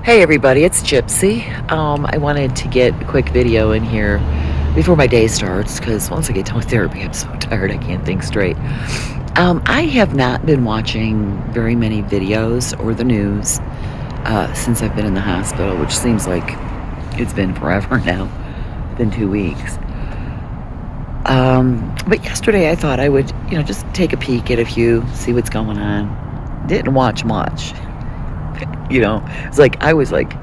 Hey everybody, it's Gypsy. I wanted to get a quick video in here before my day starts because once I get done with therapy, I'm so tired I can't think straight. I have not been watching very many videos or the news since I've been in the hospital, which seems like it's been forever now. It's been 2 weeks. But yesterday I thought I would, just take a peek at a few, see what's going on. Didn't watch much. It's like I was like,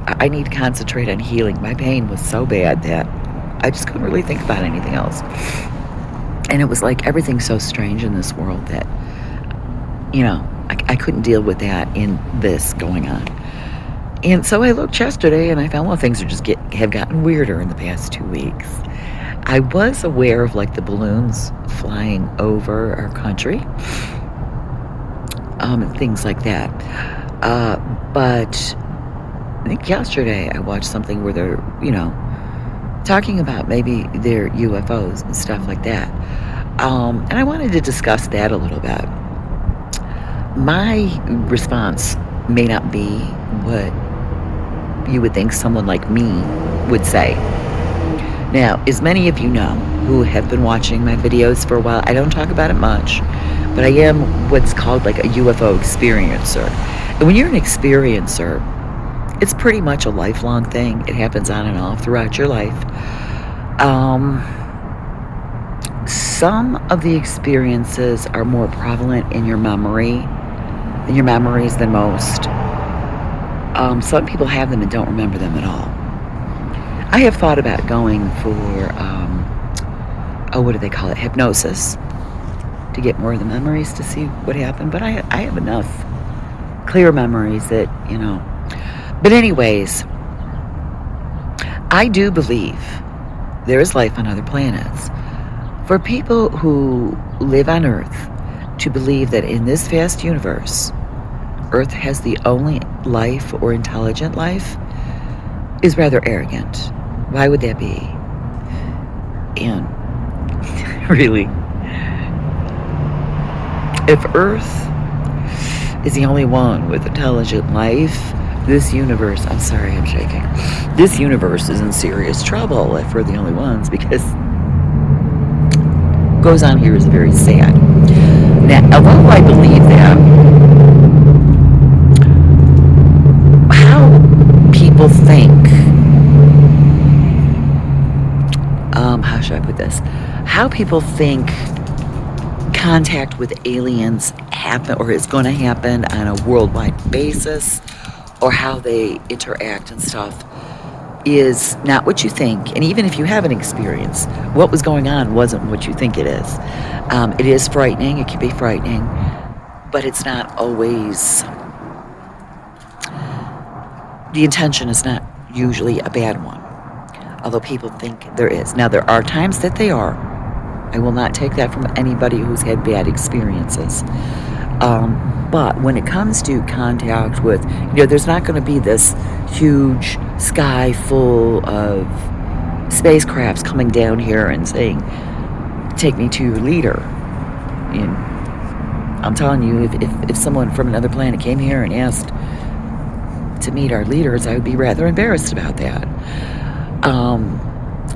I need to concentrate on healing. My pain was so bad that I just couldn't really think about anything else. And it was like everything's so strange in this world that, I couldn't deal with that in this going on. And so I looked yesterday and I found, well, things are just have gotten weirder in the past 2 weeks. I was aware of like the balloons flying over our country, and things like that. But I think yesterday I watched something where they're, talking about maybe their UFOs and stuff like that. And I wanted to discuss that a little bit. My response may not be what you would think someone like me would say. Now, as many of you know who have been watching my videos for a while, I don't talk about it much, but I am what's called like a UFO experiencer. And when you're an experiencer, it's pretty much a lifelong thing. It happens on and off throughout your life. Some of the experiences are more prevalent in your memories than most. Some people have them and don't remember them at all. I have thought about going for, what do they call it? Hypnosis, to get more of the memories to see what happened. But I have enough clear memories that, But anyways, I do believe there is life on other planets. For people who live on Earth to believe that in this vast universe, Earth has the only life or intelligent life is rather arrogant. Why would that be? And really, if Earth is the only one with intelligent life, this universe, I'm sorry, I'm shaking. This universe is in serious trouble if we're the only ones, because what goes on here is very sad. Now, although I believe that, how people think, how should I put this? How people think contact with aliens happen or is going to happen on a worldwide basis, or how they interact and stuff, is not what you think. And even if you have an experience, what was going on wasn't what you think it is. It is frightening. It can be frightening, but it's not always, the intention is not usually a bad one, although people think there is. Now, there are times that they are. I will not take that from anybody who's had bad experiences. But when it comes to contact with, there's not going to be this huge sky full of spacecrafts coming down here and saying, take me to your leader. And I'm telling you, if someone from another planet came here and asked to meet our leaders, I would be rather embarrassed about that.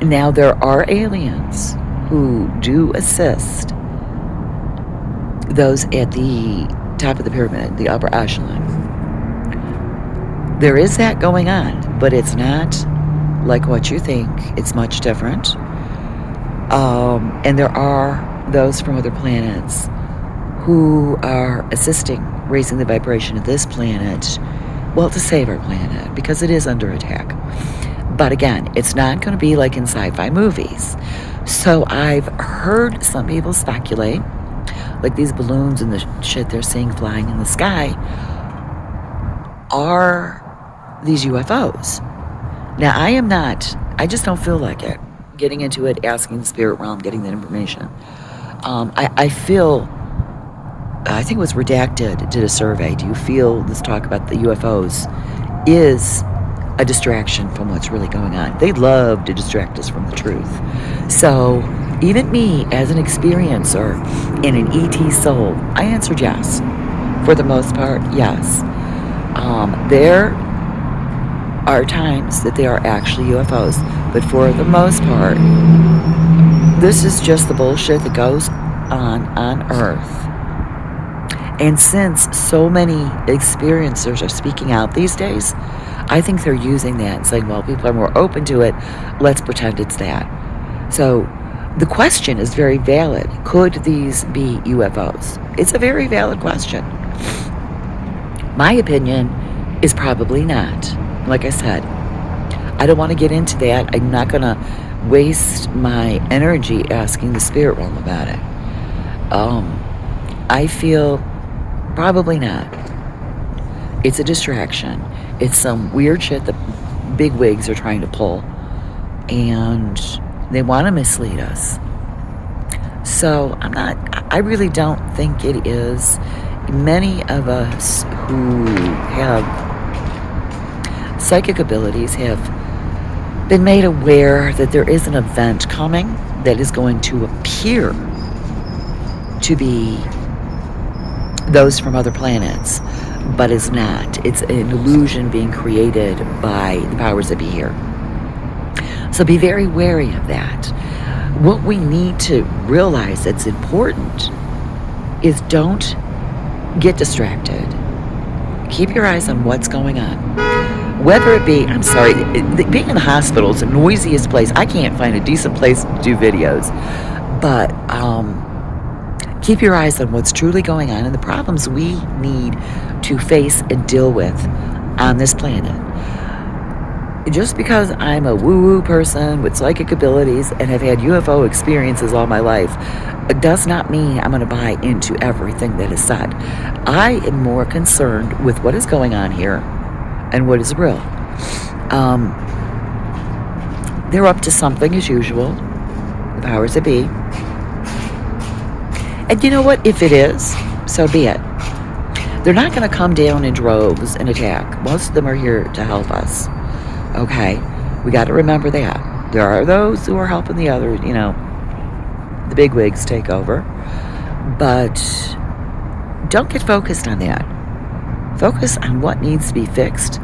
Now, there are aliens who do assist those at the top of the pyramid, the upper echelon. There is that going on, but it's not like what you think. It's much different. And there are those from other planets who are assisting raising the vibration of this planet, well, to save our planet, because it is under attack. But again, it's not going to be like in sci-fi movies. So I've heard some people speculate, like these balloons and the shit they're seeing flying in the sky are these UFOs. Now, I just don't feel like it. Getting into it, asking the spirit realm, getting that information. I think it was Redacted did a survey. Do you feel this talk about the UFOs is a distraction from what's really going on? They love to distract us from the truth. So even me, as an experiencer and an ET soul, I answered yes. For the most part, yes. There are times that they are actually UFOs, but for the most part, this is just the bullshit that goes on Earth. And since so many experiencers are speaking out these days, I think they're using that and saying, well, people are more open to it, let's pretend it's that. So the question is very valid. Could these be UFOs? It's a very valid question. My opinion is probably not. Like I said, I don't want to get into that. I'm not going to waste my energy asking the spirit realm about it. I feel probably not. It's a distraction. It's some weird shit that big wigs are trying to pull, and they want to mislead us. So I really don't think it is. Many of us who have psychic abilities have been made aware that there is an event coming that is going to appear to be those from other planets, but is not. It's an illusion being created by the powers that be here. So be very wary of that. What we need to realize that's important is don't get distracted. Keep your eyes on what's going on. Whether it be, I'm sorry, being in the hospital is the noisiest place. I can't find a decent place to do videos. But keep your eyes on what's truly going on and the problems we need to face and deal with on this planet. Just because I'm a woo-woo person with psychic abilities and have had UFO experiences all my life, it does not mean I'm going to buy into everything that is said. I am more concerned with what is going on here and what is real. They're up to something as usual, the powers that be. And you know what? If it is, so be it. They're not going to come down in droves and attack. Most of them are here to help us. Okay? We got to remember that. There are those who are helping the other, the bigwigs take over. But don't get focused on that. Focus on what needs to be fixed.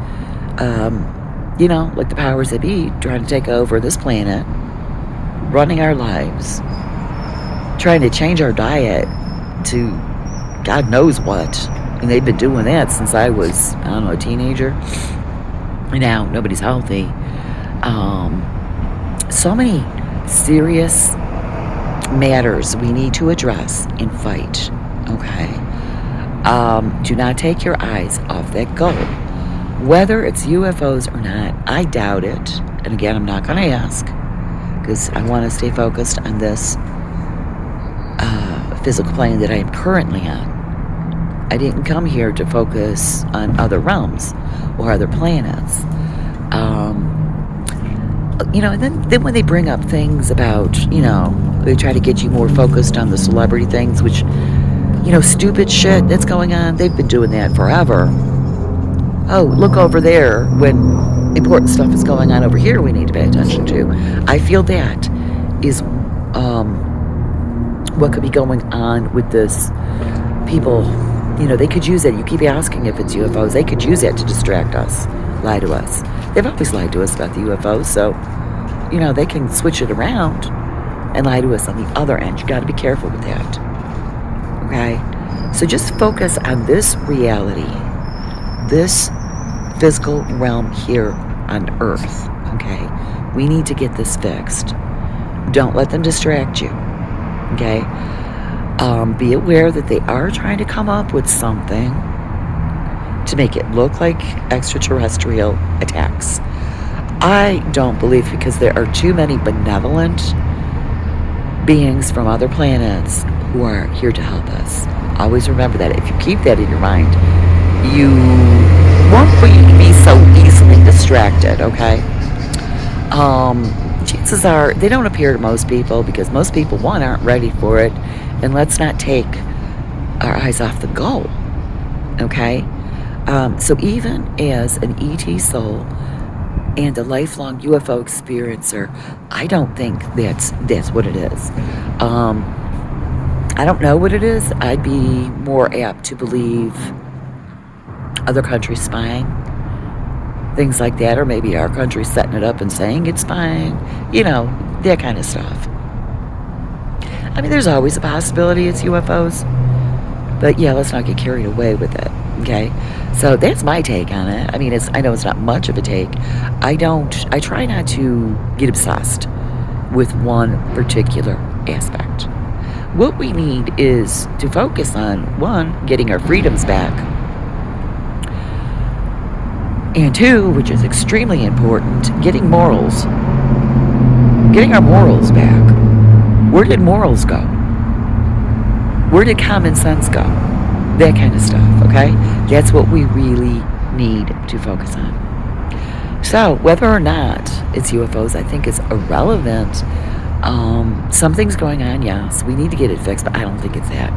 Like the powers that be trying to take over this planet, running our lives, trying to change our diet to God knows what. And they've been doing that since I was, a teenager. And now nobody's healthy. So many serious matters we need to address and fight. Okay? Do not take your eyes off that goal. Whether it's UFOs or not, I doubt it. And again, I'm not going to ask because I want to stay focused on this physical plane that I am currently on. I didn't come here to focus on other realms or other planets. And then when they bring up things about, they try to get you more focused on the celebrity things, which, stupid shit that's going on. They've been doing that forever. Oh, look over there when important stuff is going on over here we need to pay attention to. I feel that is what could be going on with this. People, they could use it. You keep asking if it's UFOs. They could use it to distract us, lie to us. They've always lied to us about the UFOs, so, they can switch it around and lie to us on the other end. You got to be careful with that. Okay? So just focus on this reality, this physical realm here on Earth. Okay? We need to get this fixed. Don't let them distract you. Okay? Be aware that they are trying to come up with something to make it look like extraterrestrial attacks. I don't believe, because there are too many benevolent beings from other planets who are here to help us. Always remember that. If you keep that in your mind, you won't be so easily distracted, okay? Chances are they don't appear to most people because most people, one, aren't ready for it, and let's not take our eyes off the goal, okay? So even as an ET soul and a lifelong UFO experiencer, I don't think that's what it is. I don't know what it is. I'd be more apt to believe other countries spying things like that, or maybe our country's setting it up and saying it's fine, that kind of stuff. I mean, there's always a possibility it's UFOs, but yeah, let's not get carried away with it, okay? So that's my take on it. I mean, I know it's not much of a take. I try not to get obsessed with one particular aspect. What we need is to focus on, one, getting our freedoms back, and two, which is extremely important, getting our morals back. Where did morals go? Where did common sense go? That kind of stuff, okay? That's what we really need to focus on. So, whether or not it's UFOs, I think is irrelevant. Something's going on, yes. We need to get it fixed, but I don't think it's that.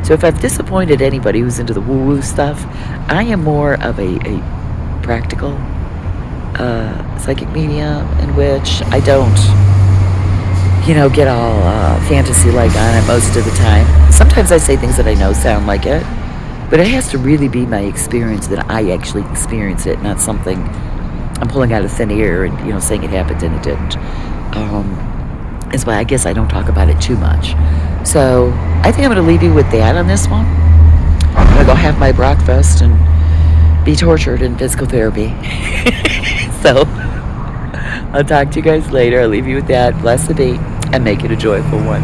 So if I've disappointed anybody who's into the woo-woo stuff, I am more of a practical psychic medium in which I don't, get all fantasy-like on it most of the time. Sometimes I say things that I know sound like it, but it has to really be my experience that I actually experience it, not something I'm pulling out of thin air and, saying it happened and it didn't. That's why I guess I don't talk about it too much. So I think I'm going to leave you with that on this one. I'm going to go have my breakfast and be tortured in physical therapy. So I'll talk to you guys later. I'll leave you with that. Blessed be, and make it a joyful one.